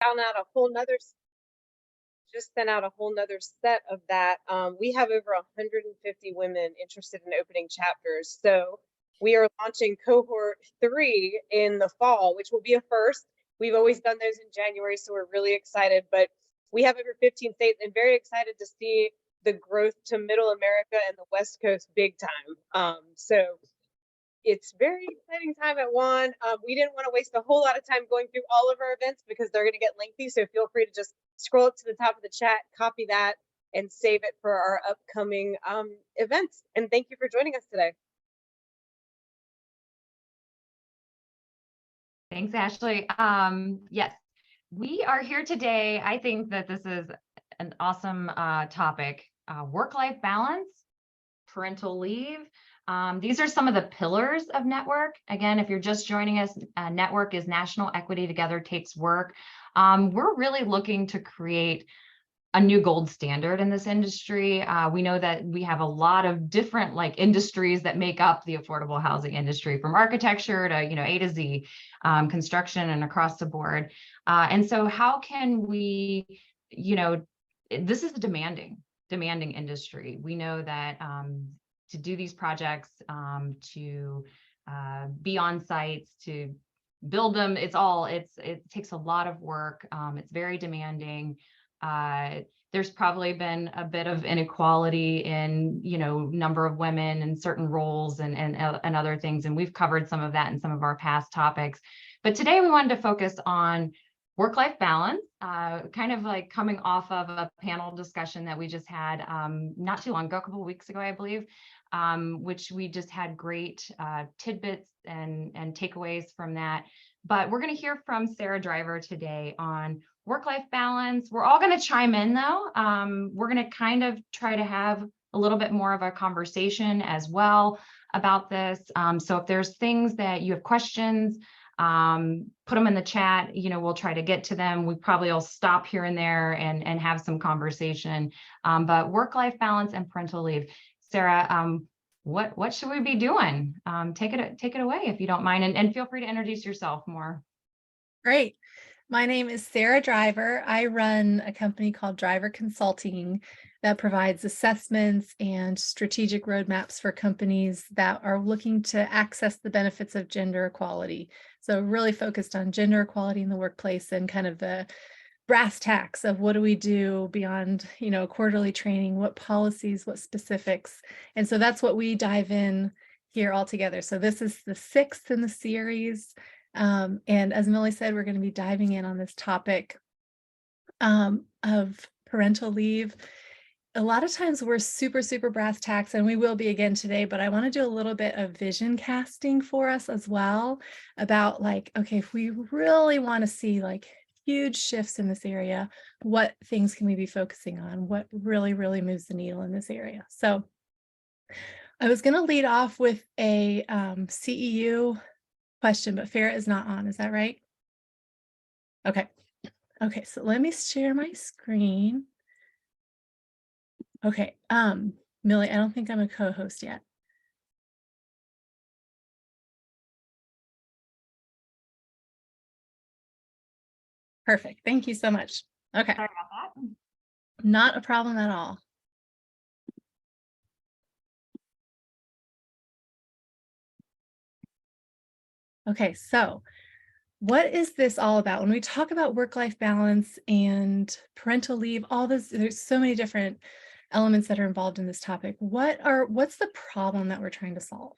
found out a whole nother just sent out a whole nother set of that. We have over 150 women interested in opening chapters. So we are launching cohort 3 in the fall, which will be a first. We've always done those in January, so we're really excited. But we have over 15 states and very excited to see the growth to Middle America and the West Coast big time. So it's very exciting time at one. We didn't want to waste a whole lot of time going through all of our events because they're going to get lengthy. So feel free to just scroll up to the top of the chat, copy that, and save it for our upcoming events. And thank you for joining us today. Thanks, Ashley. Yes, we are here today. I think that this is an awesome topic. Work-life balance, parental leave. These are some of the pillars of Network. Again, if you're just joining us, Network is National Equity Together Takes Work. We're really looking to create a new gold standard in this industry. We know that we have a lot of different industries that make up the affordable housing industry, from architecture to A to Z, construction and across the board. And so how can we, this is a demanding industry. We know that to do these projects, to be on sites, to build them, it takes a lot of work. It's very demanding. There's probably been a bit of inequality in, number of women in certain roles and other things. And we've covered some of that in some of our past topics. But today we wanted to focus on work-life balance, kind of like coming off of a panel discussion that we just had not too long ago, a couple of weeks ago, I believe, which we just had great tidbits and takeaways from that. But we're going to hear from Sarah Driver today on work-life balance. We're all going to chime in though. We're going to kind of try to have a little bit more of a conversation as well about this. So if there's things that you have questions, put them in the chat. We'll try to get to them. We probably will stop here and there and have some conversation. But work-life balance and parental leave. Sarah, what should we be doing? Take it away if you don't mind, and feel free to introduce yourself more. Great. My name is Sarah Driver. I run a company called Driver Consulting that provides assessments and strategic roadmaps for companies that are looking to access the benefits of gender equality. So really focused on gender equality in the workplace and kind of the brass tacks of what do we do beyond, quarterly training, what policies, what specifics. And so that's what we dive in here all together. So this is the 6th in the series. And as Millie said, we're going to be diving in on this topic of parental leave. A lot of times we're super, super brass tacks, and we will be again today, but I want to do a little bit of vision casting for us as well about okay, if we really want to see huge shifts in this area, what things can we be focusing on? What really, really moves the needle in this area? So I was going to lead off with a CEU question, but Farah is not on. Is that right? Okay. Okay, so let me share my screen. Okay, Millie, I don't think I'm a co-host yet. Perfect. Thank you so much. Okay. Sorry about that. Not a problem at all. Okay, so what is this all about? When we talk about work-life balance and parental leave, all this, there's so many different elements that are involved in this topic. What's the problem that we're trying to solve?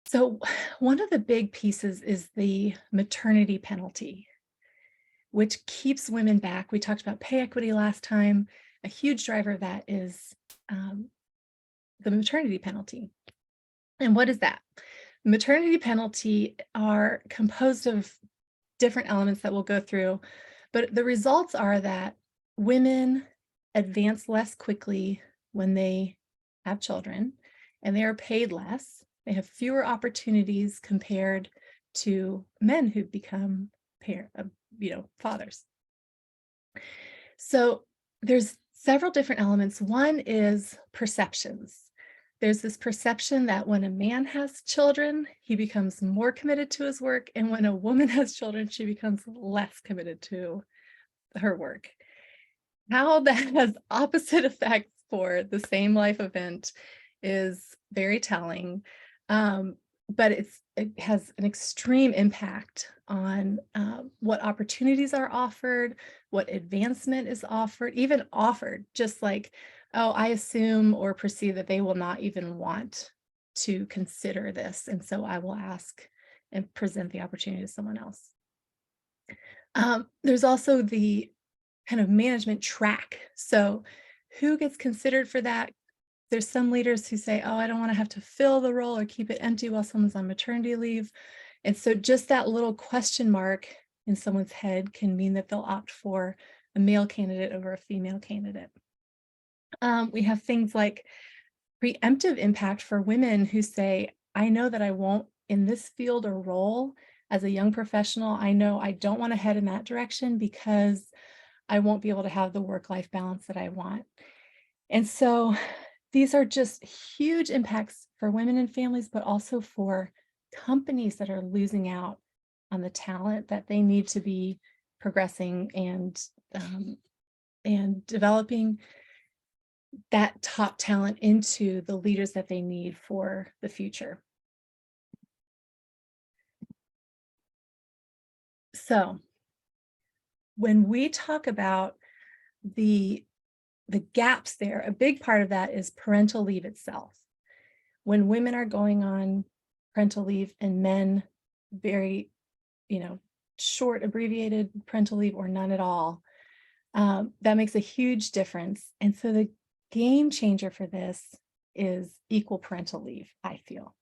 So one of the big pieces is the maternity penalty, which keeps women back. We talked about pay equity last time. A huge driver of that is the maternity penalty. And what is that? Maternity penalty are composed of different elements that we'll go through, but the results are that women advance less quickly when they have children, and they are paid less. They have fewer opportunities compared to men who become fathers. So there's several different elements. One is perceptions. there's this perception that when a man has children, he becomes more committed to his work, and when a woman has children, she becomes less committed to her work. How that has opposite effects for the same life event is very telling. But it has an extreme impact on what opportunities are offered, what advancement is offered, even offered, just like, oh, I assume or perceive that they will not even want to consider this. And so I will ask and present the opportunity to someone else. There's also the kind of management track. So who gets considered for that? There's some leaders who say, oh, I don't want to have to fill the role or keep it empty while someone's on maternity leave. And so just that little question mark in someone's head can mean that they'll opt for a male candidate over a female candidate. We have things like preemptive impact for women who say, I know that I won't in this field or role as a young professional. I know I don't want to head in that direction because I won't be able to have the work-life balance that I want. And so these are just huge impacts for women and families, but also for companies that are losing out on the talent that they need to be progressing and developing that top talent into the leaders that they need for the future. So when we talk about the gaps there, a big part of that is parental leave itself. When women are going on parental leave and men very, short abbreviated parental leave or none at all, that makes a huge difference. And so the game changer for this is equal parental leave, I feel.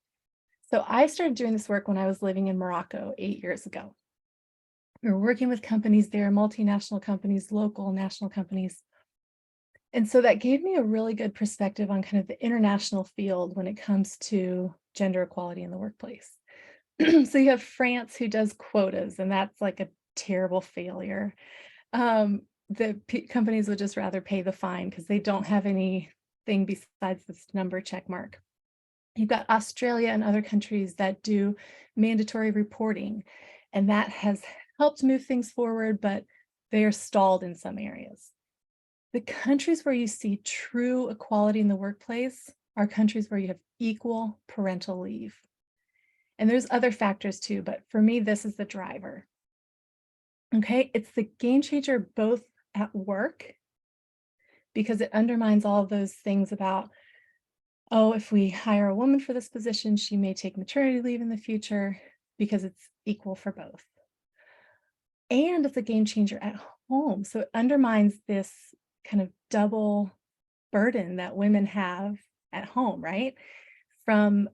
So I started doing this work when I was living in Morocco 8 years ago. We were working with companies there, multinational companies, local, national companies. And so that gave me a really good perspective on kind of the international field when it comes to gender equality in the workplace. So you have France who does quotas, and that's like a terrible failure. Companies would just rather pay the fine because they don't have anything besides this number check mark. You've got Australia and other countries that do mandatory reporting, and that has helped move things forward, but they are stalled in some areas. The countries where you see true equality in the workplace are countries where you have equal parental leave. And there's other factors too, but for me, this is the driver. Okay, it's the game changer both at work, because it undermines all of those things about, oh, if we hire a woman for this position, she may take maternity leave in the future, because it's equal for both. And it's a game changer at home. So it undermines this kind of double burden that women have at home, right? From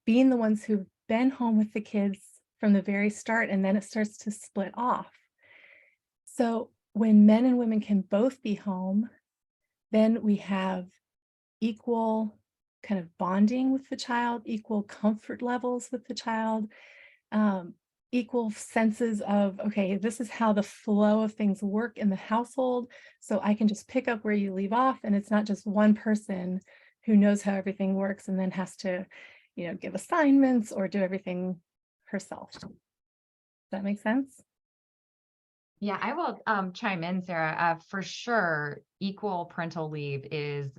being the ones who've been home with the kids from the very start, and then it starts to split off. So when men and women can both be home, then we have equal kind of bonding with the child, equal comfort levels with the child, equal senses of, okay, this is how the flow of things work in the household. So I can just pick up where you leave off, and it's not just one person who knows how everything works and then has to, give assignments or do everything herself. Does that make sense? Yeah, I will chime in, Sarah. For sure, equal parental leave is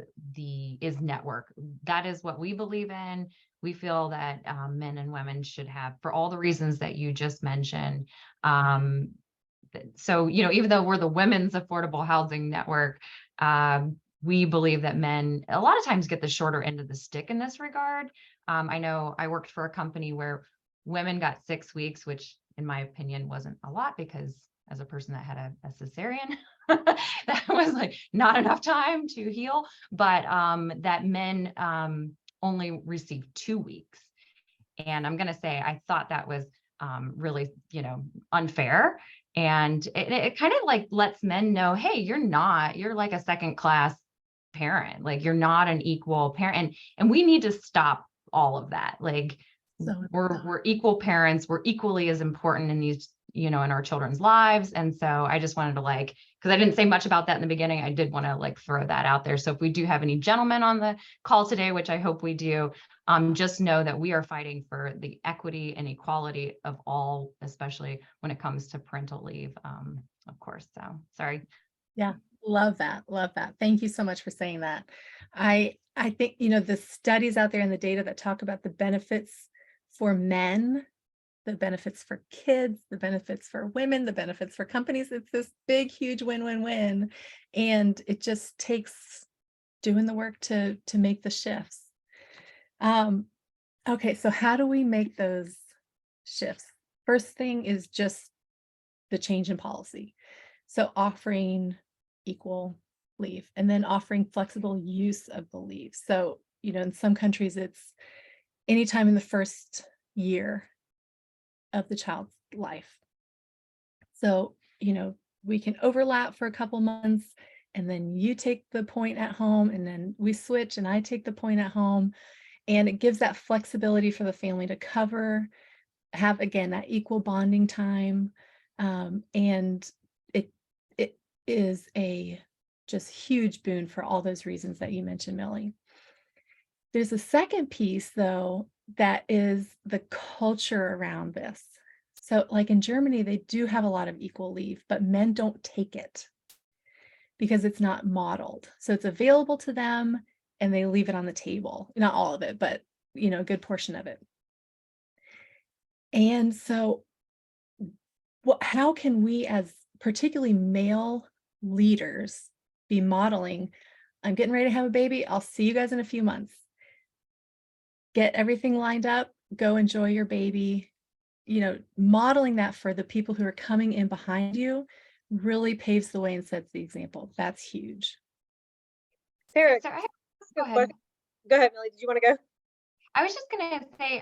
network. That is what we believe in. We feel that men and women should have, for all the reasons that you just mentioned. So, even though we're the Women's Affordable Housing Network, we believe that men a lot of times get the shorter end of the stick in this regard. I know I worked for a company where women got 6 weeks, which in my opinion wasn't a lot, because as a person that had a cesarean, that was like not enough time to heal, but that men only received 2 weeks. And I'm going to say, I thought that was really, unfair. And it kind of like lets men know, hey, you're like a second class parent, like you're not an equal parent. And we need to stop all of that. Like, So we're equal parents. We're equally as important in these in our children's lives. And so I just wanted to because I didn't say much about that in the beginning, I did want to throw that out there. So if we do have any gentlemen on the call today, which I hope we do, just know that we are fighting for the equity and equality of all, especially when it comes to parental leave, of course. So sorry. Yeah, love that. Love that. Thank you so much for saying that. I think, the studies out there and the data that talk about the benefits for men, the benefits for kids, the benefits for women, the benefits for companies, it's this big, huge win-win-win. And it just takes doing the work to make the shifts. Okay, so how do we make those shifts? First thing is just the change in policy. So offering equal leave and then offering flexible use of the leave. So, in some countries, it's anytime in the first year of the child's life. So, we can overlap for a couple months and then you take the point at home and then we switch and I take the point at home. And it gives that flexibility for the family to have again, that equal bonding time. And it is a just huge boon for all those reasons that you mentioned, Millie. There's a second piece, though, that is the culture around this. So like in Germany, they do have a lot of equal leave, but men don't take it because it's not modeled. So it's available to them and they leave it on the table. Not all of it, but a good portion of it. And so how can we, as particularly male leaders, be modeling, I'm getting ready to have a baby, I'll see you guys in a few months. Get everything lined up, go enjoy your baby. Modeling that for the people who are coming in behind you really paves the way and sets the example. That's huge. Sarah, So go ahead. Go ahead, Millie. Did you want to go? I was just going to say,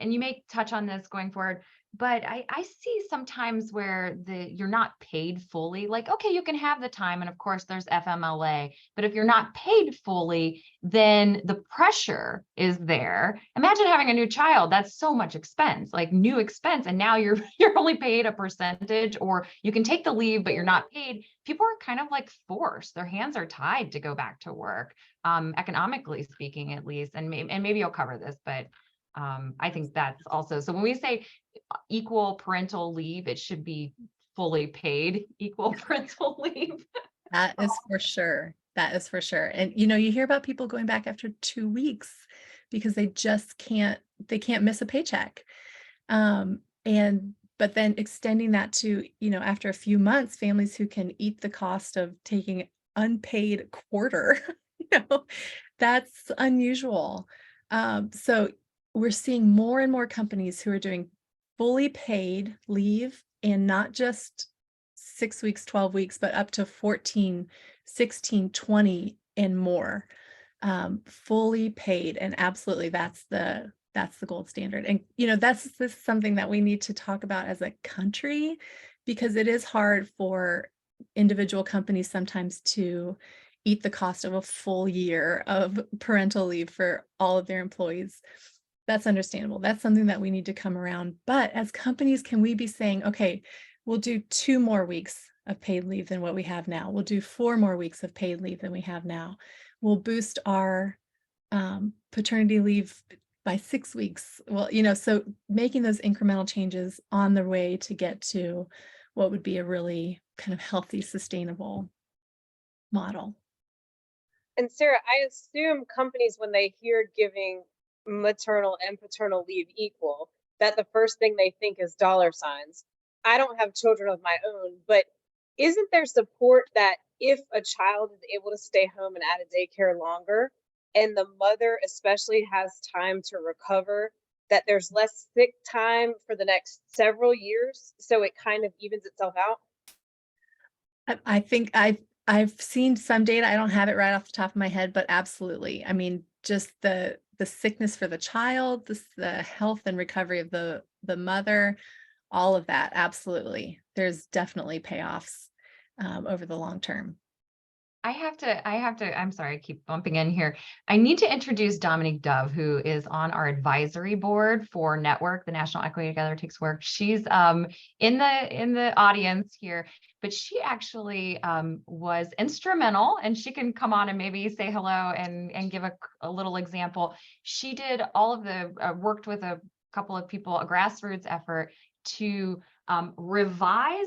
and you may touch on this going forward, but I see sometimes where you're not paid fully. Like, okay, you can have the time, and of course there's FMLA, but if you're not paid fully, then the pressure is there. Imagine having a new child. That's so much expense, like new expense, and now you're only paid a percentage, or you can take the leave, but you're not paid. People are kind of forced. Their hands are tied to go back to work, economically speaking, at least. And maybe you'll cover this, but I think that's also, so when we say equal parental leave, it should be fully paid equal parental leave. That is for sure. That is for sure. And you hear about people going back after 2 weeks because they just can't miss a paycheck. But then extending that to, after a few months, families who can eat the cost of taking unpaid quarter, that's unusual. So we're seeing more and more companies who are doing fully paid leave, and not just 6 weeks, 12 weeks, but up to 14, 16, 20 and more, fully paid. And absolutely, that's the gold standard. And, this is something that we need to talk about as a country, because it is hard for individual companies sometimes to eat the cost of a full year of parental leave for all of their employees. That's understandable. That's something that we need to come around. But as companies, can we be saying, okay, we'll do 2 more weeks of paid leave than what we have now. We'll do 4 more weeks of paid leave than we have now. We'll boost our paternity leave by 6 weeks. Well, so making those incremental changes on the way to get to what would be a really kind of healthy, sustainable model. And Sarah, I assume companies, when they hear giving maternal and paternal leave equal, that the first thing they think is dollar signs. I don't have children of my own, but isn't there support that if a child is able to stay home and at a daycare longer, and the mother especially has time to recover, that there's less sick time for the next several years, so it kind of evens itself out? I think I've seen some data. I don't have it right off the top of my head, but absolutely. I mean, just the sickness for the child, the health and recovery of the mother, all of that. Absolutely. There's definitely payoffs over the long term. I have to, I'm sorry, I keep bumping in here. I need to introduce Dominique Dove, who is on our advisory board for Network, the National Equity Together Takes Work. She's in the audience here, but she actually was instrumental, and she can come on and maybe say hello and give a little example. She did all of the worked with a couple of people, a grassroots effort to revise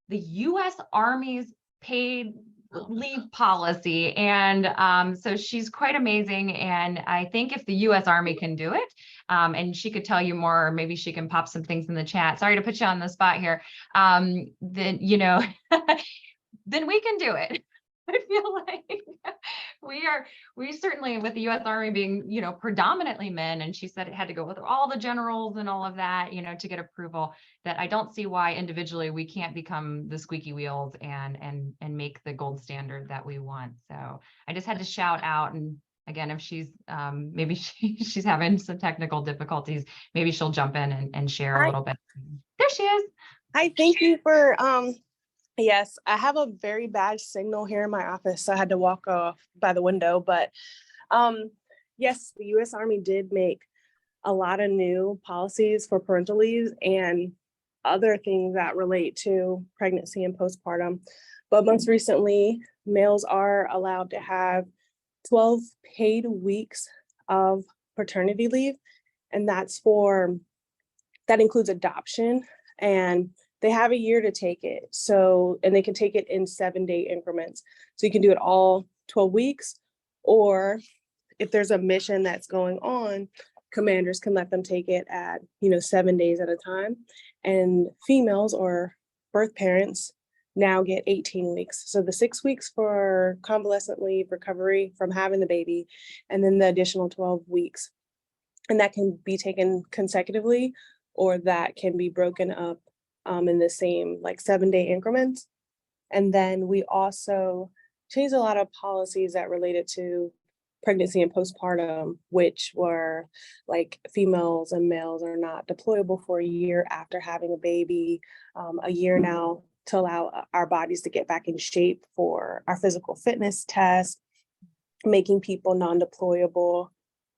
the U.S. Army's paid leave policy. And so she's quite amazing. And I think if the US Army can do it, and she could tell you more, or maybe she can pop some things in the chat. Sorry to put you on the spot here. Then, you know, then we can do it. I feel like we certainly, with the US Army being, you know, predominantly men, and she said it had to go with all the generals and all of that, you know, to get approval, that I don't see why individually we can't become the squeaky wheels and make the gold standard that we want. So I just had to shout out. And again, if she's maybe she's having some technical difficulties, maybe she'll jump in and share a little bit. There she is. Hi, thank you for yes, I have a very bad signal here in my office, so I had to walk off by the window. But yes, the US Army did make a lot of new policies for parental leave and other things that relate to pregnancy and postpartum. But most recently, males are allowed to have 12 paid weeks of paternity leave, and that includes adoption, and they have a year to take it. So, and they can take it in 7-day increments. So you can do it all 12 weeks, or if there's a mission that's going on, commanders can let them take it at, 7 days at a time. And females or birth parents now get 18 weeks. So the 6 weeks for convalescent leave, recovery from having the baby, and then the additional 12 weeks. And that can be taken consecutively, or that can be broken up in the same 7-day increments. And then we also changed a lot of policies that related to pregnancy and postpartum, which were like females and males are not deployable for a year after having a baby, a year now to allow our bodies to get back in shape for our physical fitness test, making people non-deployable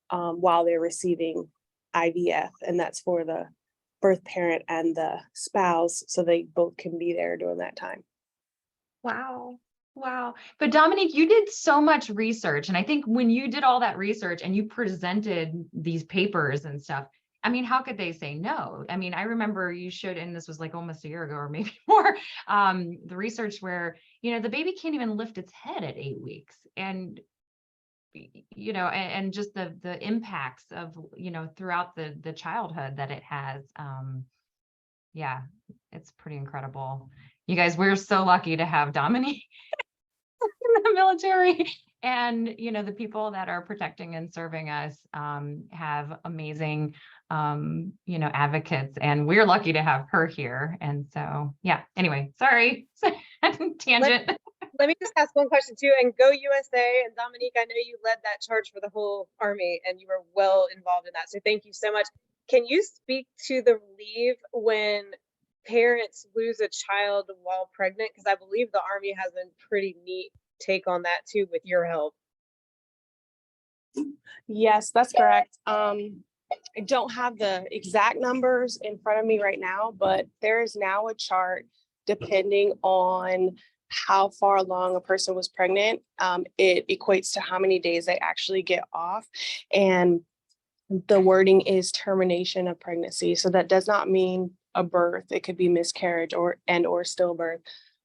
while they're receiving IVF, and that's for the birth parent and the spouse, so they both can be there during that time. Wow. Wow. But Dominique, you did so much research. And I think when you did all that research and you presented these papers and stuff, I mean, how could they say no? I mean, I remember you showed, and this was like almost a year ago or maybe more, the research where, the baby can't even lift its head at 8 weeks. And and just the impacts of, throughout the childhood that it has. Yeah, it's pretty incredible. You guys, we're so lucky to have Dominique in the military, and the people that are protecting and serving us have amazing advocates, and we're lucky to have her here. And so, yeah, anyway, sorry. Tangent. Let me just ask one question too, and go USA. And Dominique, I know you led that charge for the whole Army and you were well involved in that. So thank you so much. Can you speak to the leave when parents lose a child while pregnant? Because I believe the Army has a pretty neat take on that too, with your help. Yes, that's correct. I don't have the exact numbers in front of me right now, but there is now a chart depending on how far along a person was pregnant. It equates to how many days they actually get off. And the wording is termination of pregnancy. So that does not mean a birth. It could be miscarriage or stillbirth.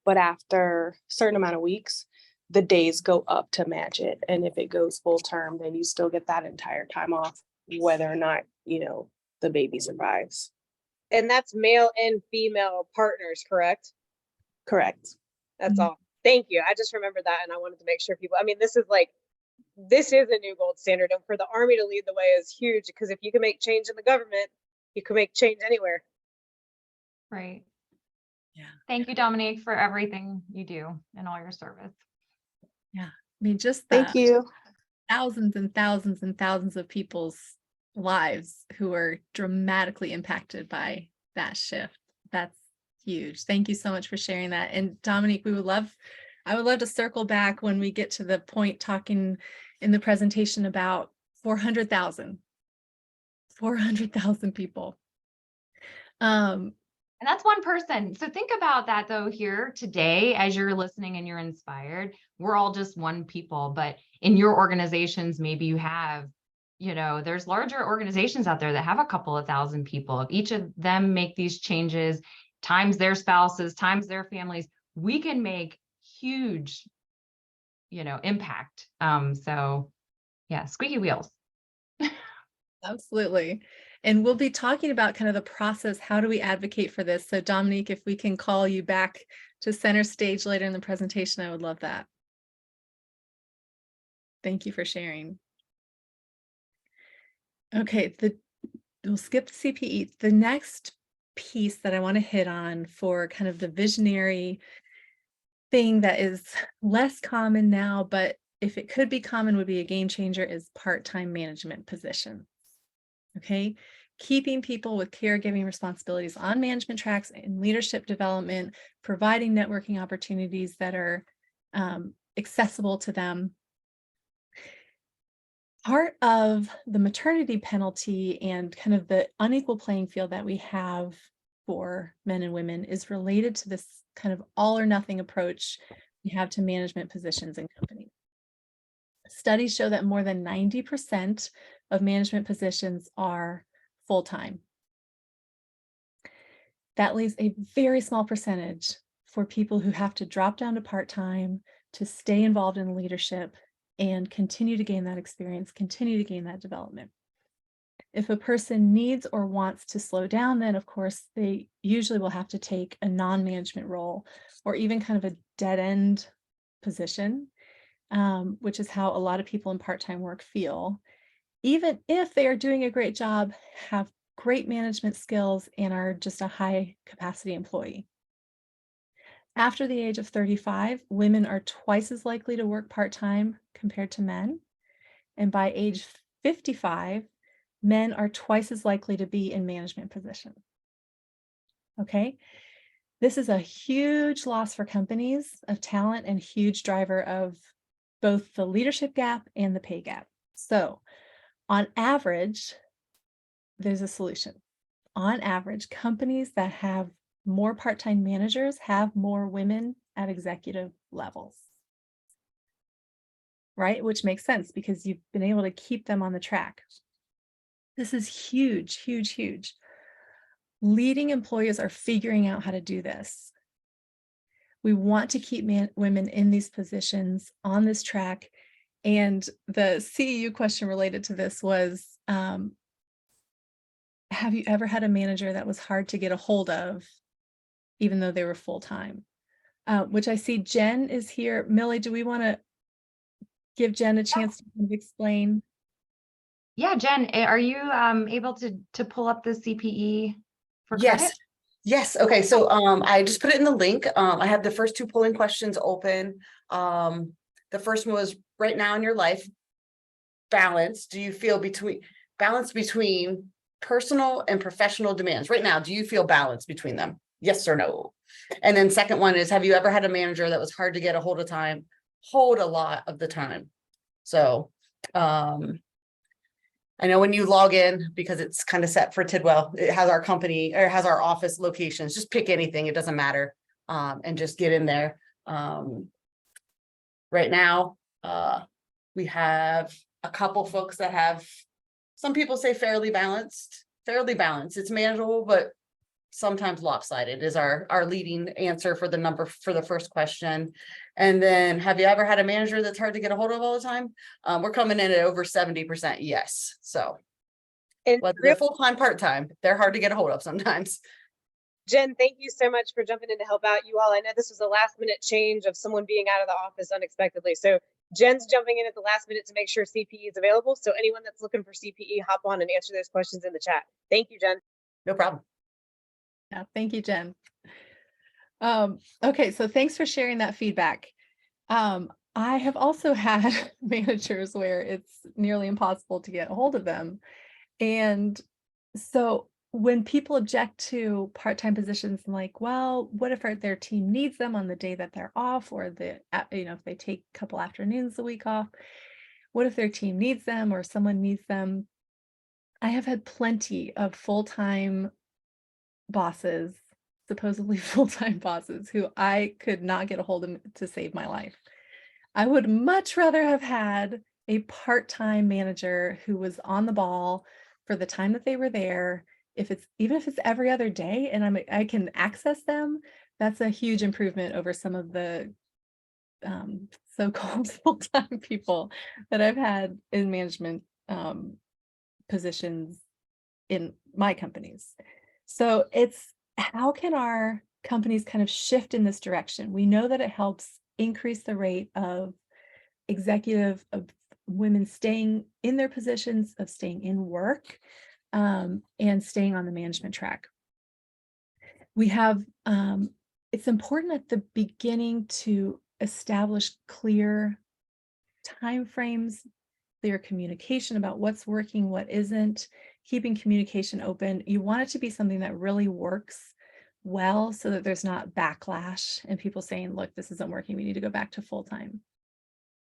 But after a certain amount of weeks, the days go up to match it. And if it goes full term, then you still get that entire time off, whether or not, the baby survives. And that's male and female partners, correct? Correct. That's all. Thank you. I just remembered that, and I wanted to make sure people, I mean, this is a new gold standard, and for the Army to lead the way is huge, because if you can make change in the government, you can make change anywhere. Right. Yeah. Thank you, Dominique, for everything you do and all your service. Yeah. I mean, just Thank you. Thousands and thousands and thousands of people's lives who are dramatically impacted by that shift. That's huge. Thank you so much for sharing that. And Dominique, we would love I would love to circle back when we get to the point talking in the presentation about 400,000 people. And that's one person. So think about that though here today, as you're listening and you're inspired, we're all just one people, but in your organizations, maybe you have, there's larger organizations out there that have a couple of thousand people. If each of them make these changes, times their spouses, times their families, we can make huge, impact. So yeah, squeaky wheels. Absolutely. And we'll be talking about kind of the process. How do we advocate for this? So Dominique, if we can call you back to center stage later in the presentation, I would love that. Thank you for sharing. Okay, we'll skip the CPE. The next piece that I want to hit on for kind of the visionary thing that is less common now, but if it could be common, would be a game changer, is part-time management positions. Okay, keeping people with caregiving responsibilities on management tracks and leadership development, providing networking opportunities that are accessible to them. Part of the maternity penalty and kind of the unequal playing field that we have for men and women is related to this kind of all or nothing approach we have to management positions in companies. Studies show that more than 90% of management positions are full-time. That leaves a very small percentage for people who have to drop down to part-time to stay involved in leadership and continue to gain that experience, continue to gain that development. If a person needs or wants to slow down, then of course they usually will have to take a non-management role or even kind of a dead-end position, which is how a lot of people in part-time work feel, even if they are doing a great job, have great management skills, and are just a high capacity employee. After the age of 35, women are twice as likely to work part-time compared to men. And by age 55, men are twice as likely to be in management positions. Okay, this is a huge loss for companies of talent and huge driver of both the leadership gap and the pay gap. So on average, there's a solution. On average, companies that have more part-time managers have more women at executive levels, right? Which makes sense because you've been able to keep them on the track. This is huge, huge, huge. Leading employers are figuring out how to do this. We want to keep women in these positions on this track. And the CEU question related to this was, have you ever had a manager that was hard to get a hold of, even though they were full-time? Which I see Jen is here. Millie, do we want to give Jen a chance to kind of explain? Yeah, Jen, are you able to pull up the CPE for Yes. credit? Yes. Okay. So I just put it in the link. I have the first two polling questions open. The first one was, right now in your life, balance. Do you feel balance between personal and professional demands? Right now, do you feel balance between them? Yes or no? And then second one is, have you ever had a manager that was hard to get a hold a lot of the time? So I know when you log in, because it's kind of set for Tidwell, it has our company or has our office locations. Just pick anything, it doesn't matter, and just get in there. Right now, we have a couple folks that have, some people say fairly balanced. It's manageable, but sometimes lopsided is our leading answer for the first question. And then, have you ever had a manager that's hard to get a hold of all the time? We're coming in at over 70% yes. So And whether they're full-time, part-time, they're hard to get a hold of sometimes. Jen, thank you so much for jumping in to help out you all. I know this was a last minute change of someone being out of the office unexpectedly. So Jen's jumping in at the last minute to make sure CPE is available. So anyone that's looking for CPE, hop on and answer those questions in the chat. Thank you, Jen. No problem. Yeah, thank you, Jen. Okay, so thanks for sharing that feedback. I have also had managers where it's nearly impossible to get a hold of them. And so when people object to part-time positions, like, well, what if their team needs them on the day that they're off, or if they take a couple afternoons a week off, what if their team needs them or someone needs them? I have had plenty of full-time bosses, supposedly full-time bosses, who I could not get a hold of to save my life. I would much rather have had a part-time manager who was on the ball for the time that they were there. Even if it's every other day and I can access them, that's a huge improvement over some of the so-called full-time people that I've had in management positions in my companies. So it's, how can our companies kind of shift in this direction? We know that it helps increase the rate of women staying in their positions, of staying in work, and staying on the management track. We have, it's important at the beginning to establish clear timeframes, clear communication about what's working, what isn't, keeping communication open. You want it to be something that really works well so that there's not backlash and people saying, look, this isn't working, we need to go back to full-time.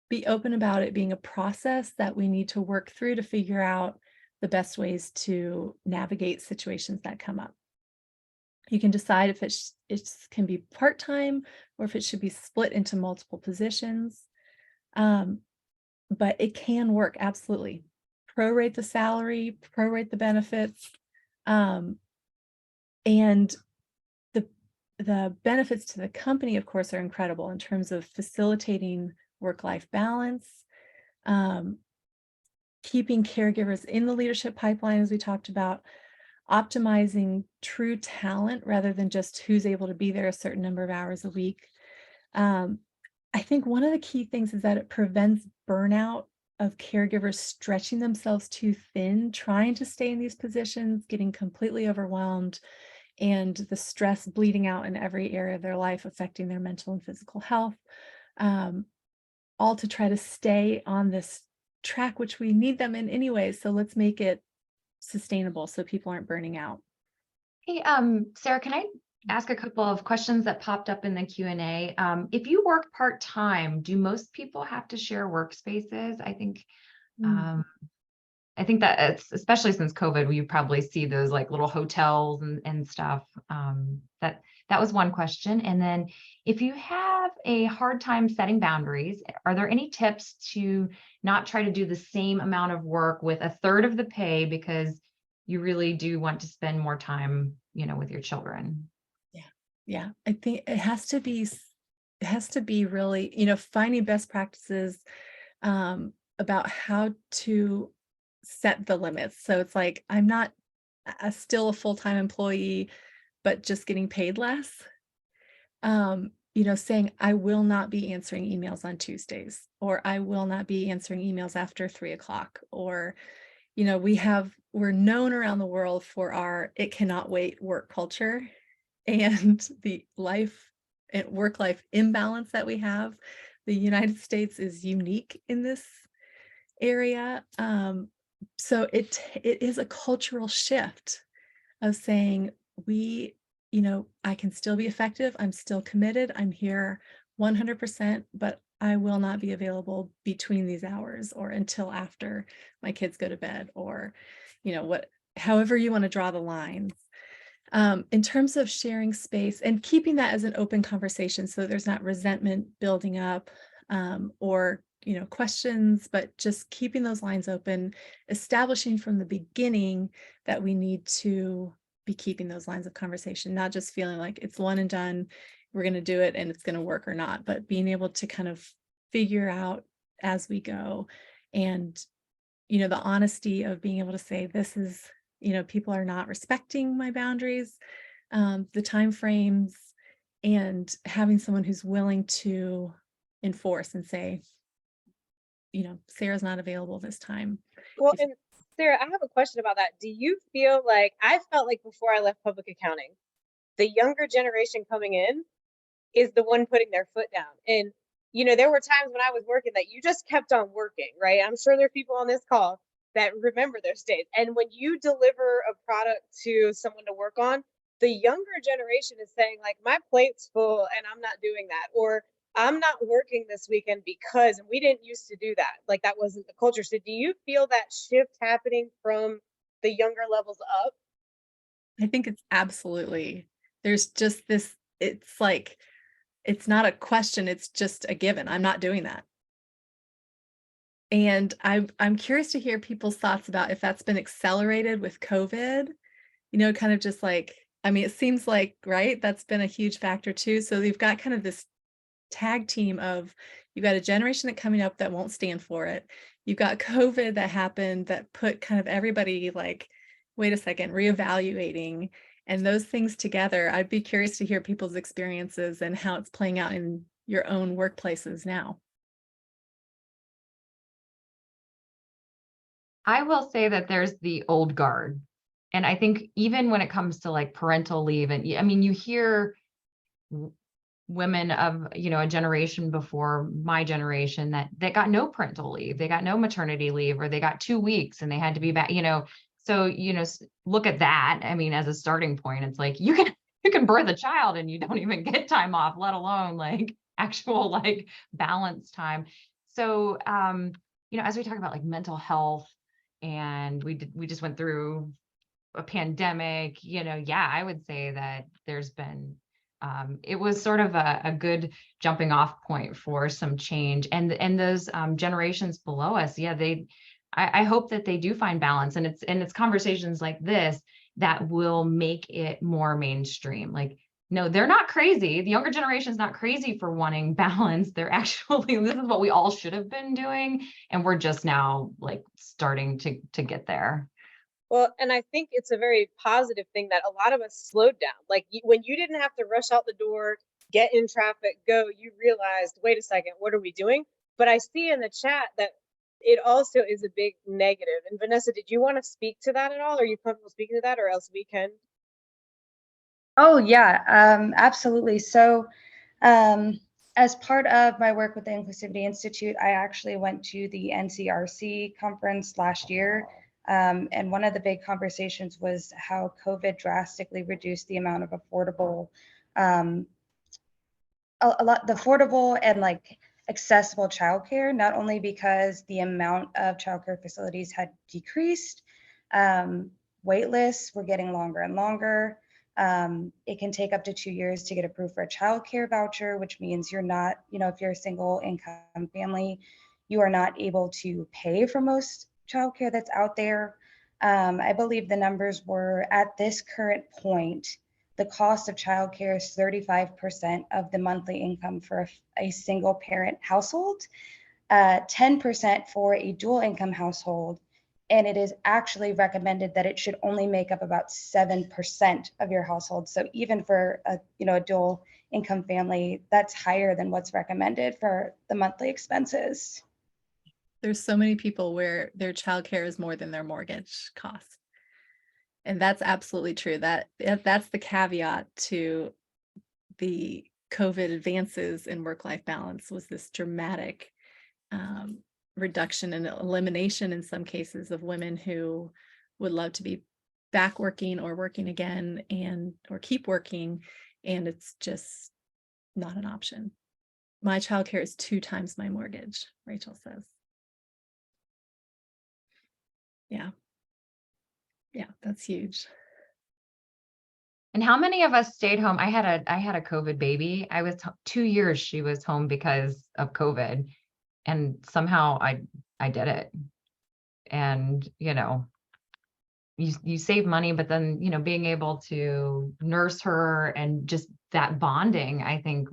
Be open about it being a process that we need to work through to figure out the best ways to navigate situations that come up. You can decide if it can be part-time or if it should be split into multiple positions. But it can work, absolutely. Prorate the salary, prorate the benefits, and the benefits to the company, of course, are incredible in terms of facilitating work-life balance, keeping caregivers in the leadership pipeline, as we talked about, optimizing true talent rather than just who's able to be there a certain number of hours a week. I think one of the key things is that it prevents burnout of caregivers stretching themselves too thin, trying to stay in these positions, getting completely overwhelmed, and the stress bleeding out in every area of their life, affecting their mental and physical health, all to try to stay on this track, which we need them in anyway. So let's make it sustainable so people aren't burning out. Hey, Sarah, can I ask a couple of questions that popped up in the Q&A? If you work part-time, do most people have to share workspaces? I think that it's, especially since COVID, you probably see those like little hotels and stuff. That was one question. And then if you have a hard time setting boundaries, are there any tips to not try to do the same amount of work with a third of the pay because you really do want to spend more time, with your children? Yeah. I think it has to be really, finding best practices about how to set the limits. So it's like, I'm not still a full-time employee, but just getting paid less. Saying I will not be answering emails on Tuesdays, or I will not be answering emails after 3:00, or, we're known around the world for our it cannot wait work culture and the work-life imbalance that we have. The United States is unique in this area. So it is a cultural shift of saying I can still be effective. I'm still committed. I'm here 100%, but I will not be available between these hours or until after my kids go to bed, or, however you want to draw the lines. In terms of sharing space and keeping that as an open conversation so there's not resentment building up, or questions, but just keeping those lines open, establishing from the beginning that we need to be keeping those lines of conversation, not just feeling like it's one and done, we're going to do it and it's going to work or not, but being able to kind of figure out as we go. And the honesty of being able to say, this is, people are not respecting my boundaries, the time frames, and having someone who's willing to enforce and say, Sarah's not available this time. Well, and Sarah, I have a question about that. Do you feel like, I felt like before I left public accounting, the younger generation coming in is the one putting their foot down? And, there were times when I was working that you just kept on working, right? I'm sure there are people on this call that remember those days. And when you deliver a product to someone to work on, the younger generation is saying like, my plate's full and I'm not doing that, or I'm not working this weekend because, and we didn't used to do that. Like that wasn't the culture. So do you feel that shift happening from the younger levels up? I think it's absolutely, there's just this, it's like, it's not a question, it's just a given. I'm not doing that. And I'm curious to hear people's thoughts about if that's been accelerated with COVID, kind of just like, I mean, it seems like, right, that's been a huge factor too. So you've got kind of this tag team of, you've got a generation that coming up that won't stand for it. You've got COVID that happened that put kind of everybody like, wait a second, reevaluating, and those things together. I'd be curious to hear people's experiences and how it's playing out in your own workplaces now. I will say that there's the old guard. And I think even when it comes to like parental leave, and I mean, you hear women of, a generation before my generation that got no parental leave, they got no maternity leave, or they got 2 weeks and they had to be back, so, look at that. I mean, as a starting point, it's like you can birth a child and you don't even get time off, let alone like actual like balance time. So, as we talk about like mental health, and we just went through a pandemic, yeah, I would say that there's been, it was sort of a good jumping off point for some change. And those generations below us, yeah, I hope that they do find balance. And it's conversations like this that will make it more mainstream. Like, no, they're not crazy. The younger generation is not crazy for wanting balance. They're actually, this is what we all should have been doing. And we're just now like starting to get there. Well, and I think it's a very positive thing that a lot of us slowed down. Like when you didn't have to rush out the door, get in traffic, go, you realized, wait a second, what are we doing? But I see in the chat that it also is a big negative. And Vanessa, did you want to speak to that at all? Are you comfortable speaking to that, or else we can? Oh, yeah, absolutely. So, as part of my work with the Inclusivity Institute, I actually went to the NCRC conference last year. And one of the big conversations was how COVID drastically reduced the amount of affordable, the affordable and like accessible childcare, not only because the amount of childcare facilities had decreased, wait lists were getting longer and longer. It can take up to 2 years to get approved for a childcare voucher, which means you're not, if you're a single income family, you are not able to pay for most childcare that's out there. I believe the numbers were at this current point, the cost of childcare is 35% of the monthly income for a single parent household, 10% for a dual income household. And it is actually recommended that it should only make up about 7% of your household. So even for a dual income family, that's higher than what's recommended for the monthly expenses. There's so many people where their childcare is more than their mortgage costs. And that's absolutely true. That's the caveat to the COVID advances in work-life balance, was this dramatic reduction and elimination in some cases of women who would love to be back working or working again or keep working, and it's just not an option. My childcare is 2 times my mortgage, Rachel says. Yeah, that's huge. And how many of us stayed home? I had a COVID baby. I was 2 years she was home because of COVID, and somehow I did it. And you save money, but then being able to nurse her and just that bonding, I think.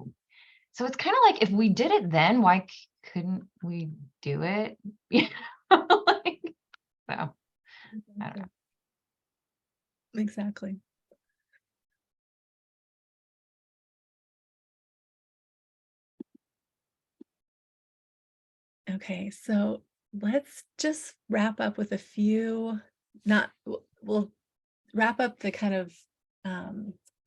So it's kind of like, if we did it then, why couldn't we do it? Like, so I don't know. Exactly. Okay, so let's just wrap up with a few, we'll wrap up the kind of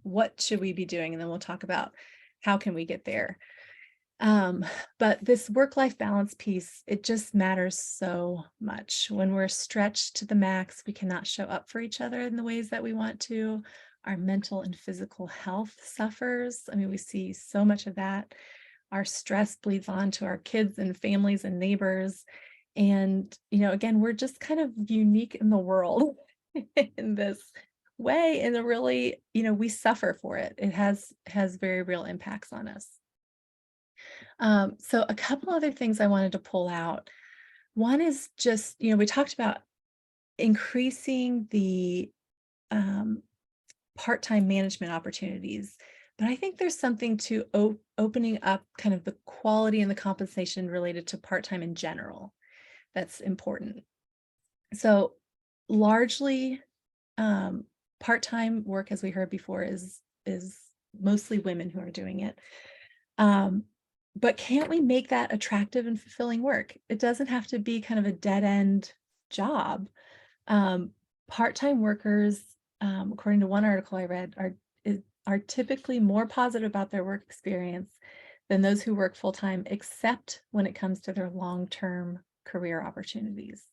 what should we be doing, and then we'll talk about how can we get there. But this work-life balance piece, it just matters so much. When we're stretched to the max, we cannot show up for each other in the ways that we want to. Our mental and physical health suffers. I mean, we see so much of that. Our stress bleeds on to our kids and families and neighbors. And, again, we're just kind of unique in the world in this way. And really, we suffer for it. It has very real impacts on us. So a couple other things I wanted to pull out. One is just, we talked about increasing the part-time management opportunities, but I think there's something to opening up kind of the quality and the compensation related to part-time in general that's important. So largely, part-time work, as we heard before, is mostly women who are doing it. But can't we make that attractive and fulfilling work? It doesn't have to be kind of a dead-end job. Part-time workers, according to one article I read, are typically more positive about their work experience than those who work full-time, except when it comes to their long-term career opportunities.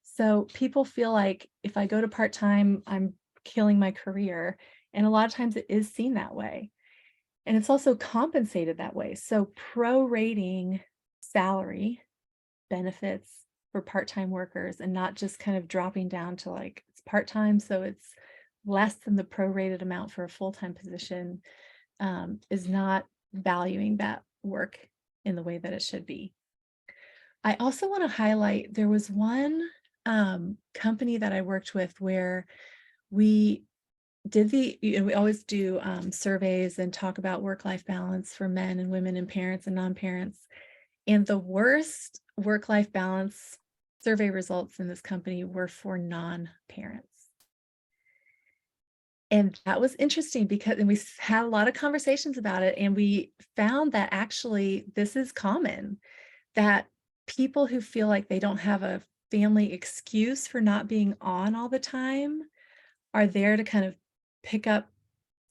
So people feel like if I go to part-time, I'm killing my career. And a lot of times it is seen that way. And it's also compensated that way. So prorating salary benefits for part-time workers and not just kind of dropping down to like it's part-time, so it's less than the prorated amount for a full-time position, is not valuing that work in the way that it should be. I also want to highlight, there was one company that I worked with where we did we always do surveys and talk about work-life balance for men and women and parents and non-parents. And the worst work-life balance survey results in this company were for non-parents. And that was interesting because, and we had a lot of conversations about it, and we found that actually this is common, that people who feel like they don't have a family excuse for not being on all the time are there to kind of pick up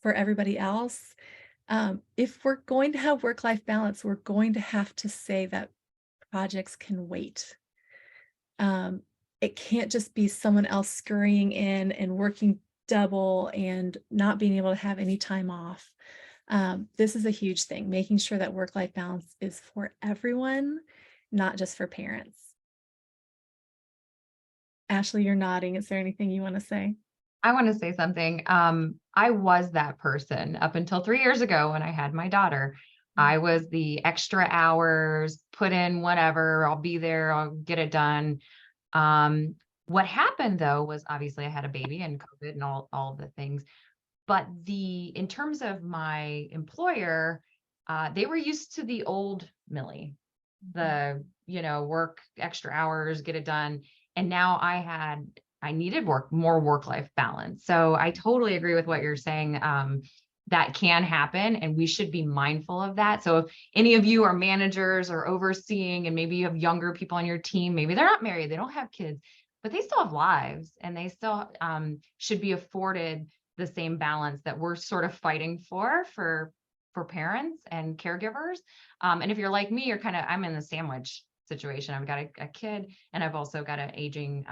for everybody else. If we're going to have work-life balance, we're going to have to say that projects can wait. It can't just be someone else scurrying in and working double and not being able to have any time off. This is a huge thing, making sure that work-life balance is for everyone, not just for parents. Ashley, you're nodding. Is there anything you want to say? I want to say something. I was that person up until 3 years ago when I had my daughter. I was the extra hours, put in whatever, I'll be there, I'll get it done. What happened though was obviously I had a baby and COVID and all of the things. But in terms of my employer, they were used to the old Millie, the, work extra hours, get it done. And now I needed more work-life balance. So I totally agree with what you're saying. That can happen, and we should be mindful of that. So if any of you are managers or overseeing, and maybe you have younger people on your team, maybe they're not married, they don't have kids, but they still have lives, and they still should be afforded the same balance that we're sort of fighting for parents and caregivers. And if you're like me, I'm in the sandwich situation. I've got a kid, and I've also got an aging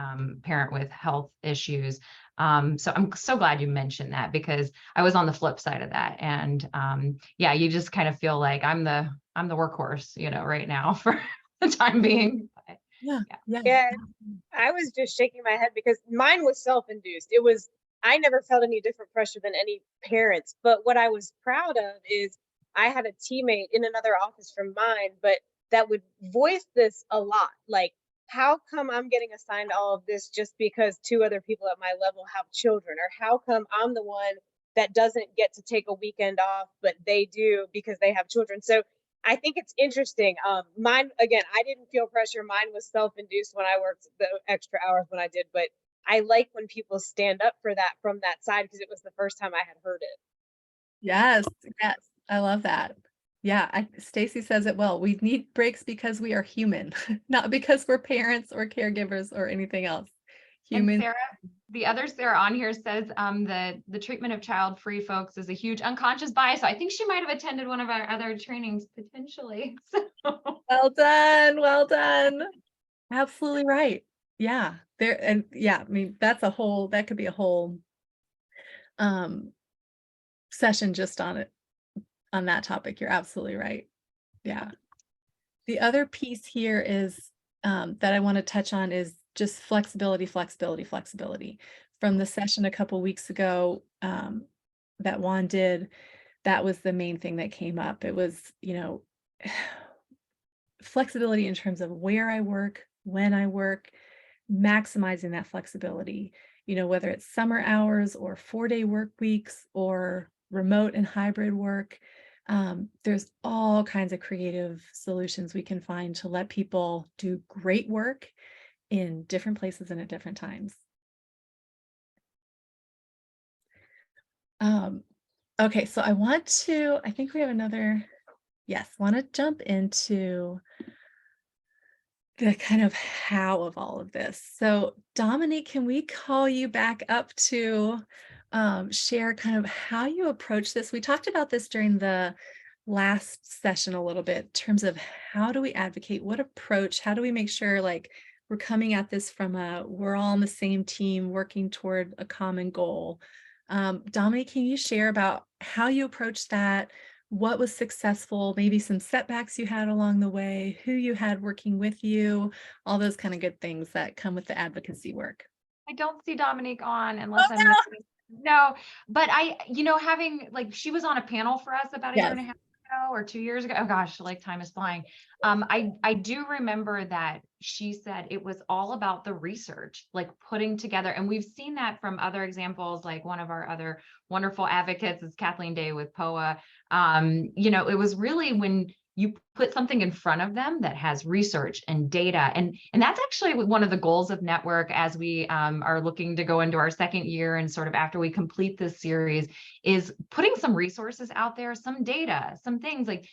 parent with health issues. So I'm so glad you mentioned that, because I was on the flip side of that. And yeah, you just kind of feel like I'm the workhorse, right now for the time being. But, Yeah, I was just shaking my head because mine was self-induced. I never felt any different pressure than any parents. But what I was proud of is I had a teammate in another office from mine, but that would voice this a lot. Like, how come I'm getting assigned all of this just because 2 other people at my level have children? Or how come I'm the one that doesn't get to take a weekend off, but they do because they have children? So I think it's interesting. Mine, again, I didn't feel pressure. Mine was self-induced when I worked the extra hours when I did, but I like when people stand up for that from that side, because it was the first time I had heard it. Yes, I love that. Yeah, Stacy says it well. We need breaks because we are human, not because we're parents or caregivers or anything else. And Humans. Sarah, the other Sarah on here says the treatment of child-free folks is a huge unconscious bias. So I think she might have attended one of our other trainings potentially. So Well done. Well done. Absolutely right. Yeah. There and yeah, I mean, that could be a whole session just on it, on that topic. You're absolutely right. Yeah. The other piece here is that I want to touch on is just flexibility, flexibility, flexibility. From the session a couple weeks ago that Juan did, that was the main thing that came up. It was, flexibility in terms of where I work, when I work, maximizing that flexibility, whether it's summer hours or 4-day work weeks or remote and hybrid work. There's all kinds of creative solutions we can find to let people do great work in different places and at different times. Okay, so I think we have another, yes, want to jump into the kind of how of all of this. So Dominique, can we call you back up to share kind of how you approach this? We talked about this during the last session a little bit in terms of how do we advocate, what approach, how do we make sure like we're coming at this from we're all on the same team working toward a common goal. Dominique, can you share about how you approach that? What was successful, maybe some setbacks you had along the way, who you had working with you, all those kind of good things that come with the advocacy work. I don't see Dominique on unless I'm missing. No, but having like she was on a panel for us about a year and a half ago or 2 years ago. Oh gosh, like time is flying. I do remember that she said it was all about the research, like putting together, and we've seen that from other examples, like one of our other wonderful advocates is Kathleen Day with POA. It was really when you put something in front of them that has research and data. And that's actually one of the goals of Network as we are looking to go into our second year and sort of after we complete this series is putting some resources out there, some data, some things like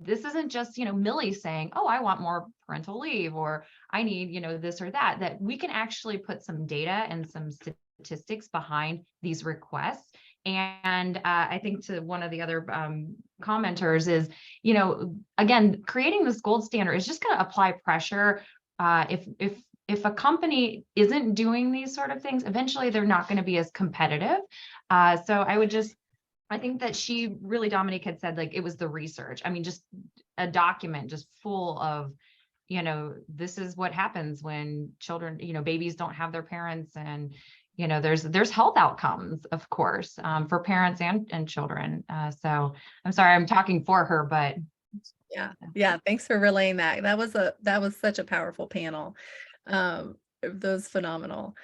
this isn't just, Millie saying, oh, I want more parental leave or I need, this or that we can actually put some data and some statistics behind these requests. And I think to one of the other commenters is, again, creating this gold standard is just going to apply pressure. If a company isn't doing these sort of things, eventually they're not going to be as competitive. So I think that she really, Dominique had said, like, it was the research. I mean, just a document just full of, this is what happens when children, babies don't have their parents and, there's health outcomes, of course, for parents and children. So I'm sorry, I'm talking for her, but. Yeah. Thanks for relaying that. That was such a powerful panel. Those phenomenal.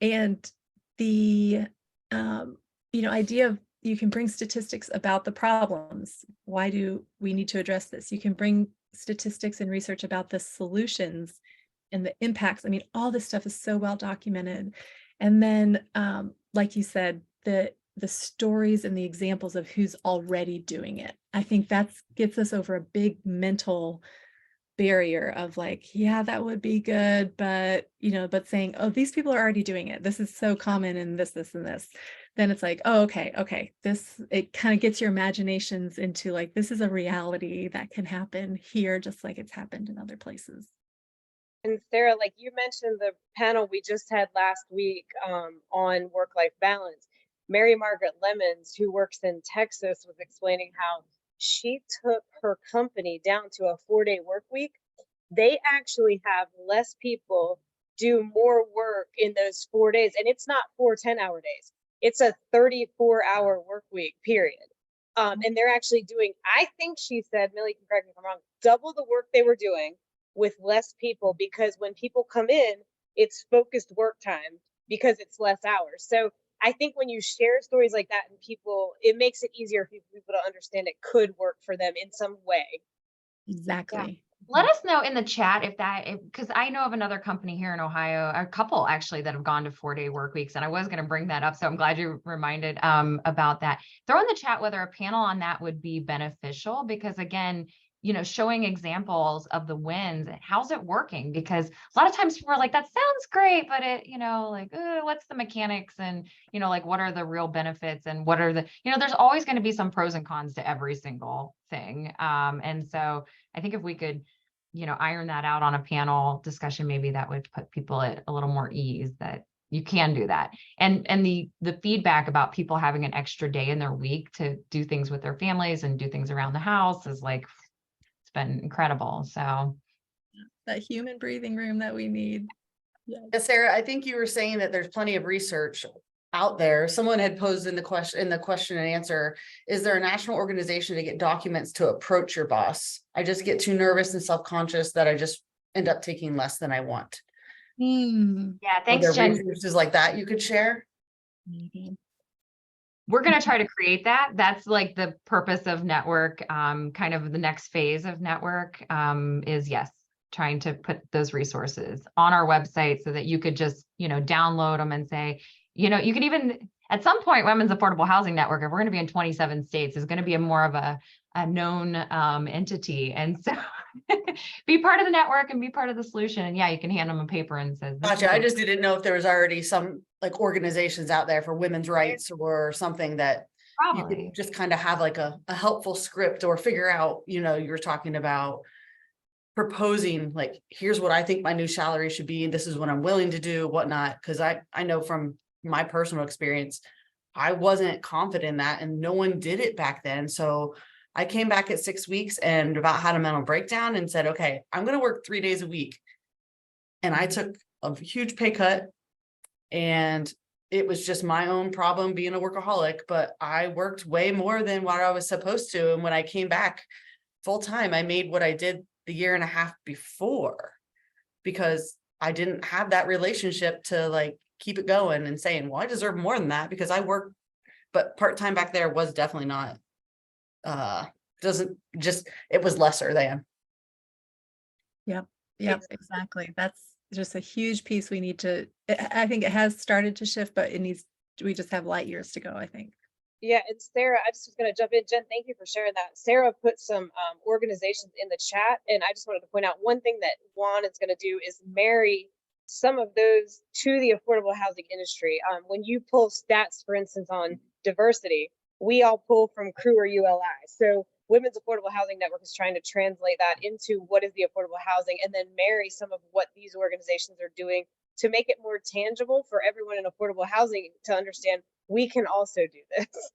And the, idea of you can bring statistics about the problems. Why do we need to address this? You can bring statistics and research about the solutions and the impacts. I mean, all this stuff is so well documented. And then, like you said, the stories and the examples of who's already doing it. I think that gets us over a big mental barrier of like, yeah, that would be good, but saying, oh, these people are already doing it. This is so common in this, and this. Then it's like, oh, okay. It kind of gets your imaginations into like, this is a reality that can happen here, just like it's happened in other places. And Sarah, like you mentioned the panel we just had last week on work-life balance. Mary Margaret Lemons, who works in Texas, was explaining how she took her company down to a 4-day work week. They actually have less people do more work in those 4 days. And it's not 4 10-hour days. It's a 34-hour work week, period. And they're actually doing, I think she said, Millie can correct me if I'm wrong, double the work they were doing with less people, because when people come in, it's focused work time because it's less hours. So I think when you share stories like that and people, it makes it easier for people to understand it could work for them in some way. Exactly. Yeah. Let us know in the chat because I know of another company here in Ohio, a couple actually that have gone to 4-day work weeks. And I was going to bring that up. So I'm glad you reminded about that. Throw in the chat whether a panel on that would be beneficial, because again, showing examples of the wins and how's it working? Because a lot of times people are like, that sounds great, but it, like, what's the mechanics and, like, what are the real benefits and what are the, there's always going to be some pros and cons to every single thing. And so I think if we could, iron that out on a panel discussion, maybe that would put people at a little more ease that you can do that. And the feedback about people having an extra day in their week to do things with their families and do things around the house is like, it's been incredible. So That human breathing room that we need. Yeah, Sarah, I think you were saying that there's plenty of research out there. Someone had posed in the question and answer, is there a national organization to get documents to approach your boss? I just get too nervous and self-conscious that I just end up taking less than I want. Hmm. yeah, Are thanks, there Jen. resources like that you could share? Maybe. We're going to try to create that. That's like the purpose of network. Kind of the next phase of network is, yes, trying to put those resources on our website so that you could just, download them and say, you can even at some point, Women's Affordable Housing Network, if we're going to be in 27 states, is going to be more of a known entity. And so be part of the network and be part of the solution. And yeah, you can hand them a paper and says, this Gotcha. is I a- just didn't know if there was already some like organizations out there for women's rights or something that you probably. could just kind of have like a helpful script or figure out, you were talking about proposing like, here's what I think my new salary should be, and this is what I'm willing to do, whatnot. Because I know from my personal experience, I wasn't confident in that, and no one did it back then. So I came back at 6 weeks and about had a mental breakdown and said, okay, I'm going to work 3 days a week. And I took a huge pay cut, and it was just my own problem being a workaholic, but I worked way more than what I was supposed to. And when I came back full time, I made what I did the year and a half before, because I didn't have that relationship to like keep it going and saying, well, I deserve more than that because I work. But part-time back there was definitely not, it was lesser than. Yep, exactly. That's just a huge piece we need to, I think it has started to shift, but we just have light years to go, I think. Yeah, and Sarah, I just was going to jump in. Jen, thank you for sharing that. Sarah put some organizations in the chat, and I just wanted to point out one thing that Juan is going to do is marry some of those to the affordable housing industry. When you pull stats, for instance, on diversity, we all pull from CREW or ULI. So Women's Affordable Housing Network is trying to translate that into what is the affordable housing, and then marry some of what these organizations are doing to make it more tangible for everyone in affordable housing to understand we can also do this.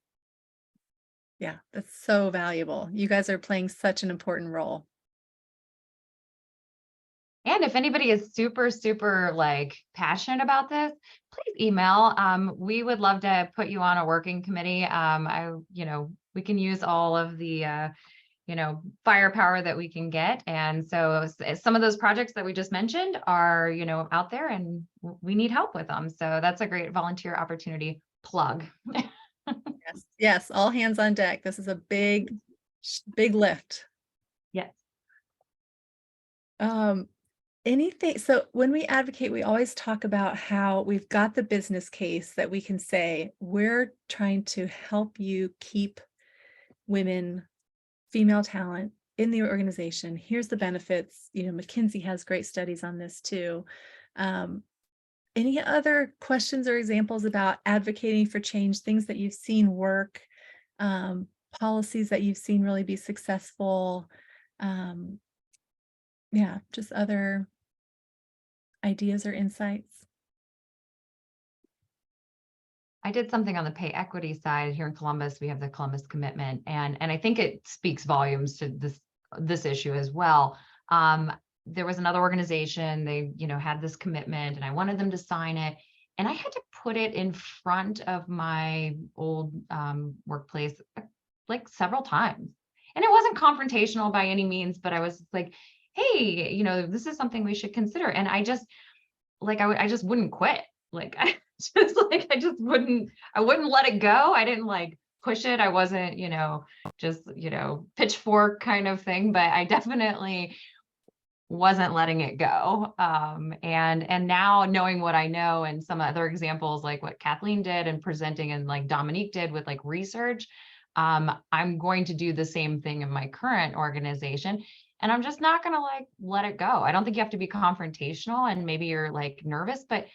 Yeah, that's so valuable. You guys are playing such an important role. And if anybody is super, super like passionate about this, please email. We would love to put you on a working committee. We can use all of the, firepower that we can get. And so some of those projects that we just mentioned are, out there and we need help with them. So that's a great volunteer opportunity plug. Yes, all hands on deck. This is a big lift. Yes. Anything, so when we advocate, we always talk about how we've got the business case that we can say, we're trying to help you keep women, female talent in the organization. Here's the benefits. McKinsey has great studies on this too. Any other questions or examples about advocating for change, things that you've seen work, policies that you've seen really be successful? Yeah, just other ideas or insights. I did something on the pay equity side here in Columbus. We have the Columbus Commitment, and I think it speaks volumes to this issue as well. There was another organization, they, had this commitment and I wanted them to sign it. And I had to put it in front of my old workplace like several times. And it wasn't confrontational by any means, but I was like, hey, this is something we should consider. And I just like, I just wouldn't quit. Like, I wouldn't let it go. I didn't like push it. I wasn't, just, pitchfork kind of thing, but I definitely wasn't letting it go. And now knowing what I know and some other examples like what Kathleen did and presenting and like Dominique did with like research, I'm going to do the same thing in my current organization. And I'm just not going to like let it go. I don't think you have to be confrontational, and maybe you're like nervous, but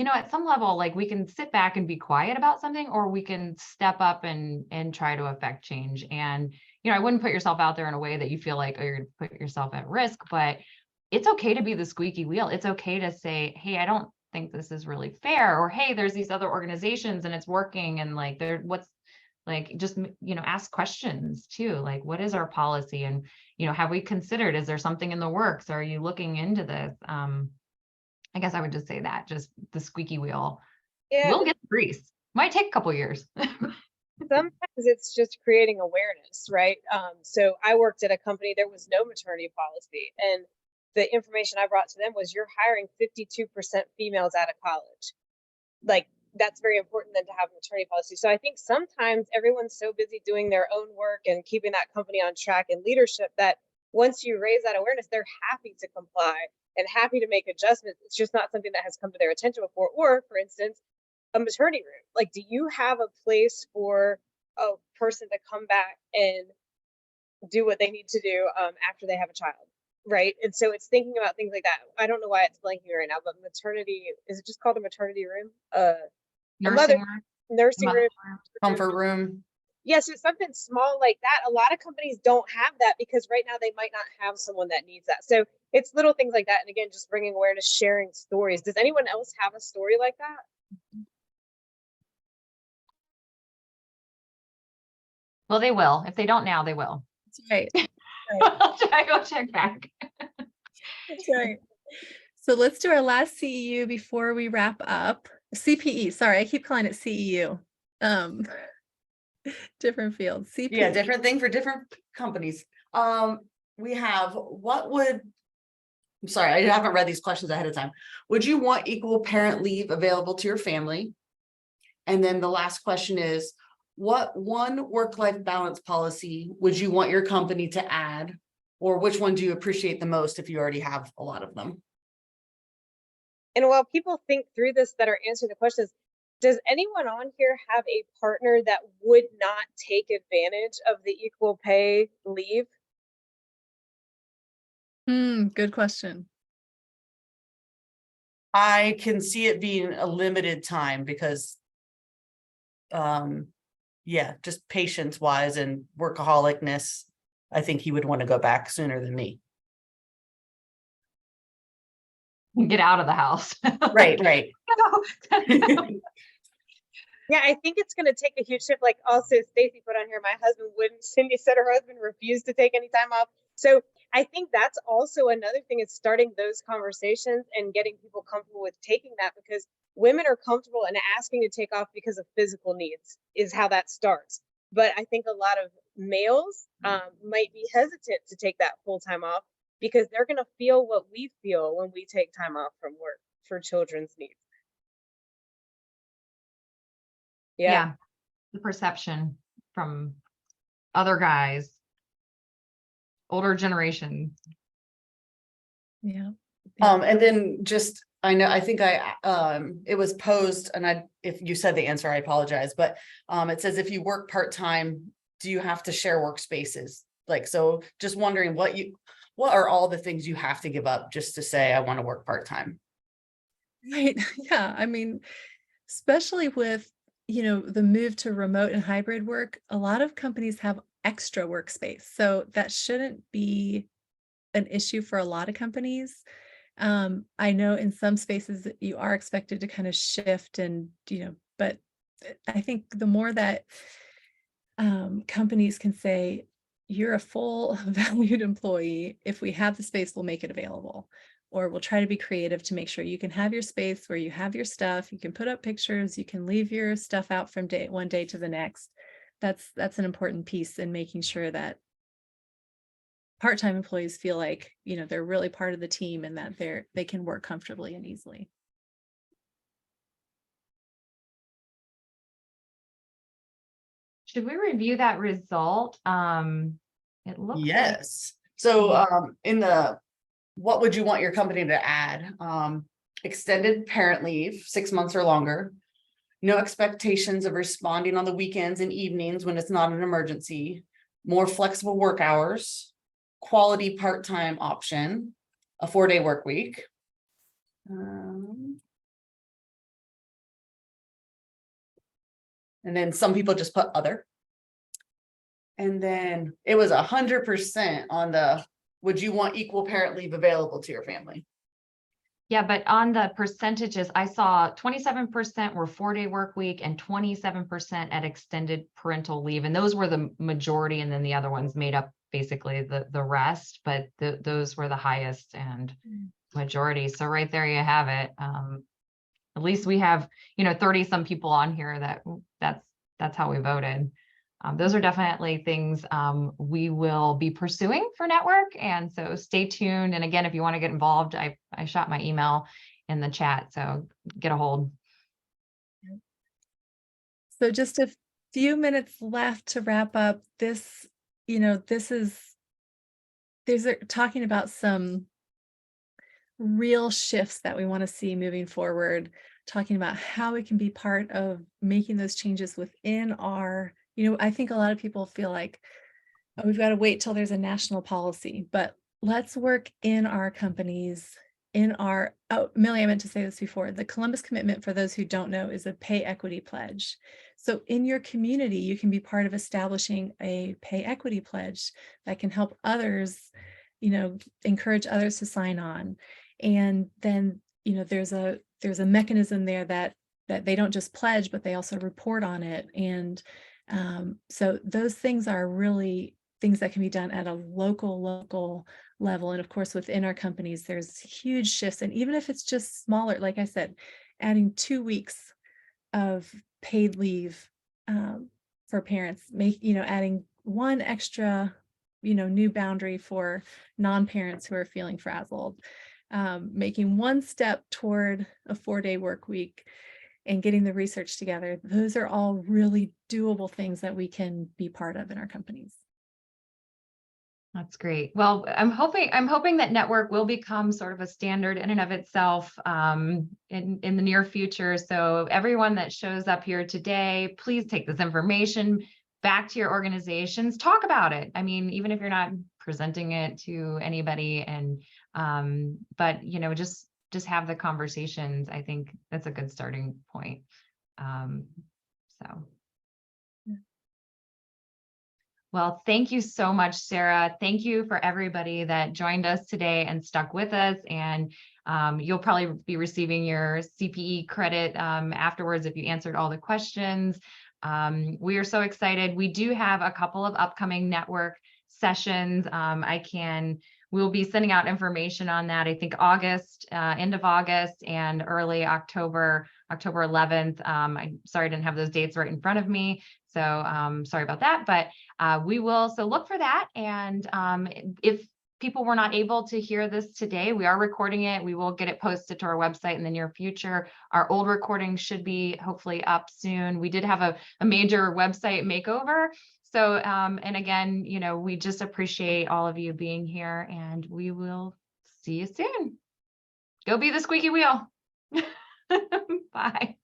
at some level, like we can sit back and be quiet about something, or we can step up and try to affect change. And, I wouldn't put yourself out there in a way that you feel like, oh, you're going to put yourself at risk, but it's okay to be the squeaky wheel. It's okay to say, hey, I don't think this is really fair, or hey, there's these other organizations and it's working, and like just ask questions too, like what is our policy, and have we considered, is there something in the works, are you looking into this? I guess I would just say that, just the squeaky wheel Yeah, will get the grease. Might take a couple years. sometimes it's just creating awareness, right? So I worked at a company, there was no maternity policy, and the information I brought to them was, you're hiring 52% females out of college. Like, that's very important then to have a maternity policy. So I think sometimes everyone's so busy doing their own work and keeping that company on track and leadership that once you raise that awareness, they're happy to comply and happy to make adjustments. It's just not something that has come to their attention before. Or, for instance, a maternity room. Like, do you have a place for a person to come back and do what they need to do after they have a child? Right. And so it's thinking about things like that. I don't know why it's blanking right now, but maternity, is it just called a maternity room? Nursing room, Nursing mother room. room. Comfort room. Yes, so something small like that. A lot of companies don't have that because right now they might not have someone that needs that. So it's little things like that. And again, just bringing awareness, sharing stories. Does anyone else have a story like that? Well, they will. If they don't now, they will. That's right. I'll go check back. That's right. So let's do our last CEU before we wrap up. CPE, sorry, I keep calling it CEU. Different fields. CPE. Yeah, different thing for different companies. We have, I'm sorry, I haven't read these questions ahead of time. Would you want equal parent leave available to your family? And then the last question is, what one work-life balance policy would you want your company to add? Or which one do you appreciate the most if you already have a lot of them? And while people think through this that are answering the questions, does anyone on here have a partner that would not take advantage of the equal pay leave? Good question. I can see it being a limited time because, yeah, just patience wise and workaholicness, I think he would want to go back sooner than me. Get out of the house. Right. Yeah, I think it's going to take a huge shift. Like also Stacy put on here, my husband wouldn't, Cindy said her husband refused to take any time off. So I think that's also another thing, is starting those conversations and getting people comfortable with taking that, because women are comfortable in asking to take off because of physical needs is how that starts. But I think a lot of males might be hesitant to take that full time off because they're going to feel what we feel when we take time off from work for children's needs. Yeah. The perception from other guys, older generation. Yeah. And then just, I think it was posed, and if you said the answer, I apologize, but it says, if you work part-time, do you have to share workspaces? Like, so just wondering what are all the things you have to give up just to say, I want to work part-time? Right. Yeah. I mean, especially with, the move to remote and hybrid work, a lot of companies have extra workspace. So that shouldn't be an issue for a lot of companies. I know in some spaces that you are expected to kind of shift and, but I think the more that companies can say, you're a full valued employee, if we have the space, we'll make it available. Or we'll try to be creative to make sure you can have your space where you have your stuff, you can put up pictures, you can leave your stuff out from one day to the next. That's an important piece in making sure that part-time employees feel like, they're really part of the team and that they can work comfortably and easily. Should we review that result? It looks Yes. So in the what would you want your company to add? Extended parent leave, 6 months or longer, no expectations of responding on the weekends and evenings when it's not an emergency, more flexible work hours, quality part-time option, a 4-day work week. And then some people just put other. And then it was 100% on the, would you want equal parent leave available to your family? Yeah, but on the percentages, I saw 27% were 4-day work week and 27% at extended parental leave. And those were the majority. And then the other ones made up basically the rest, but those were the highest and majority. So right there you have it. At least we have, 30 some people on here that's how we voted. Those are definitely things we will be pursuing for network. And so stay tuned. And again, if you want to get involved, I shot my email in the chat. So get a hold. So just a few minutes left to wrap up this, there's talking about some real shifts that we want to see moving forward, talking about how we can be part of making those changes within our, I think a lot of people feel like, oh, we've got to wait till there's a national policy, but let's work in our companies, Millie, I meant to say this before, the Columbus Commitment, for those who don't know, is a pay equity pledge. So in your community, you can be part of establishing a pay equity pledge that can help others, encourage others to sign on. And then, there's a mechanism there that they don't just pledge, but they also report on it. And so those things are really things that can be done at a local level. And of course, within our companies, there's huge shifts. And even if it's just smaller, like I said, adding 2 weeks of paid leave for parents, adding one extra, new boundary for non-parents who are feeling frazzled, making one step toward a 4-day work week and getting the research together. Those are all really doable things that we can be part of in our companies. That's great. Well, I'm hoping that network will become sort of a standard in and of itself in the near future. So everyone that shows up here today, please take this information back to your organizations, talk about it. I mean, even if you're not presenting it to anybody, and but just have the conversations. I think that's a good starting point. So. Well, thank you so much, Sarah. Thank you for everybody that joined us today and stuck with us. And you'll probably be receiving your CPE credit afterwards if you answered all the questions. We are so excited. We do have a couple of upcoming network sessions. We'll be sending out information on that. I think end of August and early October 11th. I'm sorry I didn't have those dates right in front of me. So sorry about that, but we will, so look for that. And if people were not able to hear this today, we are recording it. We will get it posted to our website in the near future. Our old recording should be hopefully up soon. We did have a major website makeover. So, and again, we just appreciate all of you being here, and we will see you soon. Go be the squeaky wheel. Bye.